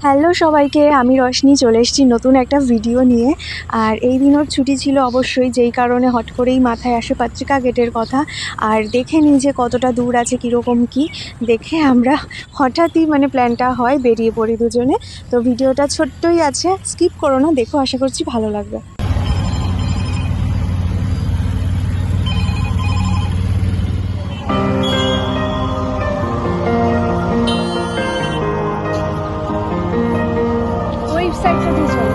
Hello সবাইকে, আমি রশনি চলে এসেছি নতুন একটা ভিডিও নিয়ে। আর এই দিন ওর ছুটি ছিল অবশ্যই, যেই কারণে হট করেই মাথায় আসে পত্রিকা গেটের কথা। আর দেখে নিই যে কতটা দূর আছে, কীরকম কি দেখে আমরা হঠাৎই প্ল্যানটা হয়, বেরিয়ে পড়ি দুজনে। তো ভিডিওটা ছোট্টই আছে, স্কিপ করো না, দেখো, আশা করছি ভালো লাগবে। সাইডটা দিয়ে চলো।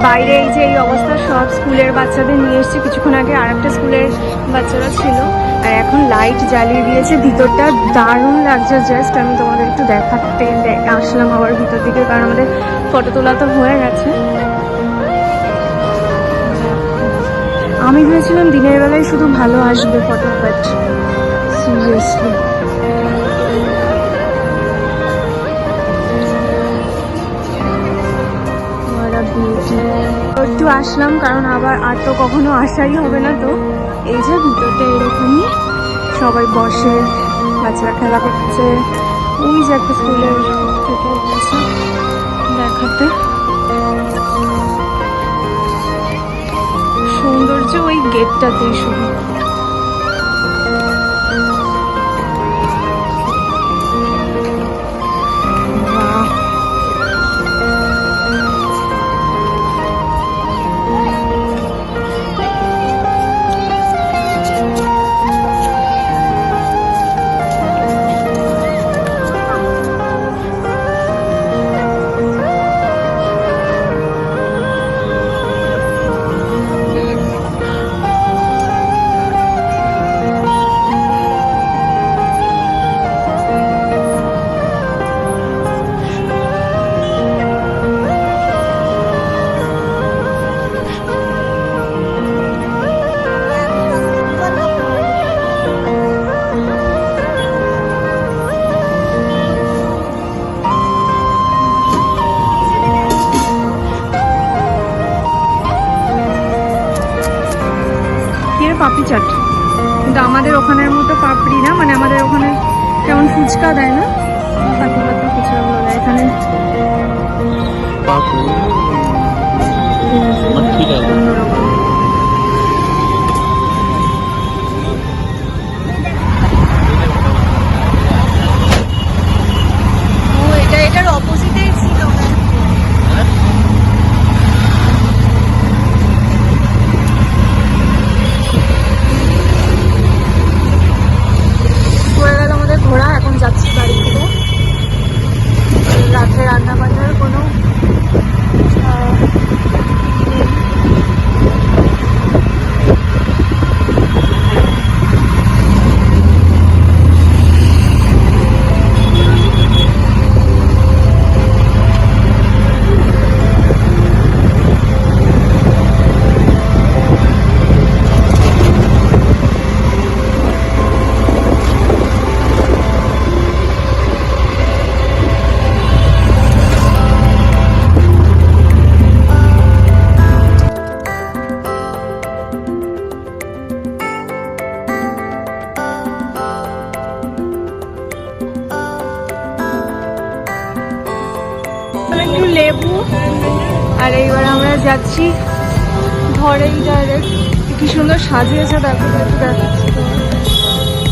বাইরে এই যে এই অবস্থা, সব স্কুলের বাচ্চাদের নিয়ে এসেছি। কিছুক্ষণ আগে আর একটা স্কুলের বাচ্চারা ছিল, আর এখন লাইট জ্বালিয়ে দিয়েছে। ভিতরটা দারুণ লাগছে। জাস্ট আমি তোমাদের একটু দেখাতে আসলাম আবার ভিতর দিকে, কারণ আমাদের ফটো তোলা তো হয়ে গেছে। আমি ভেবেছিলাম দিনের বেলায় শুধু ভালো আসবে ফটো, বাট সিরিয়াসলি একটু আসলাম, কারণ আর তো কখনো আসাই হবে না। তো এই যে ভিতরটা এরকমই, সবাই বসে, বাচ্চারা খেলা করছে। ওই যে একটা স্কুলের ফটো আছে দেখাতে, সৌন্দর্য ওই গেটটাতেই শুধু। পাপড়ি চাট, কিন্তু আমাদের ওখানের মতো পাপড়ি না, আমাদের ওখানে যেমন ফুচকা দেয় না, পাতলা পাতলা ফুচকাগুলো দেয় এখানে। এটার অপোজিটেই ছিল। ঘোরা, এখন যাচ্ছি বাড়ি থেকে। রাত্রে রান্না বান্নার কোনো লেবু। আর এইবার আমরা যাচ্ছি ঘরেই ডাইরেক্ট। কি সুন্দর সাজিয়েছে, দেখো দেখাচ্ছি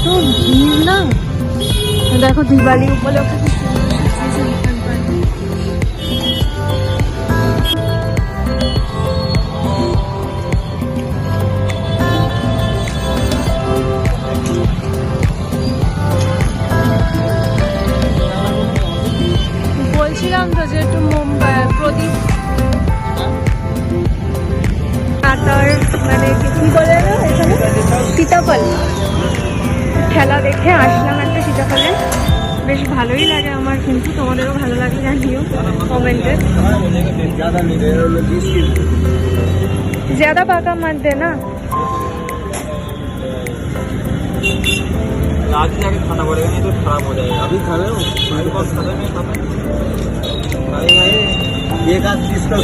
তো ভিড় না। দেখো দিওয়ালি উপলক্ষে কি সুন্দর সাজিয়েছে। বলছিলাম তো যে একটু প্রদীপ পাতার কি বলে না এখানে, সীতাফল খেলা দেখে আসলাম একটা সীতাফলের। বেশ ভালোই লাগে। লাগে আমার, কিন্তু তোমাদেরও ভালো লাগবে জানিও কমেন্টে। ज़्यादा पाका मत देना। आज ही आगे खाना पड़ेगा, नहीं तो खराब हो जाएगा। अभी खा रहे हो? मेरे पास खाना नहीं खाता। भाई एक आध पीस का